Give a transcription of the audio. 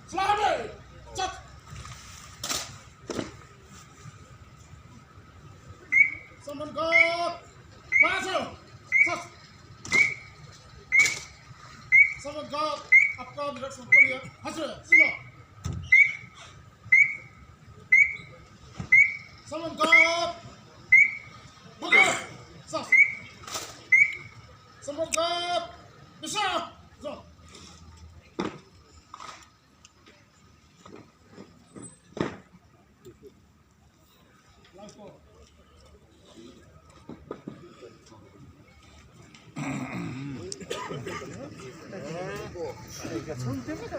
Slowly. Just. Someone go. Basil. Just. Someone go. Up down direction of Korea. Hazard. Simo. Someone go. Booker. Just. Someone go. Michelle. Zo. Line 4. 그러니까 손 때문에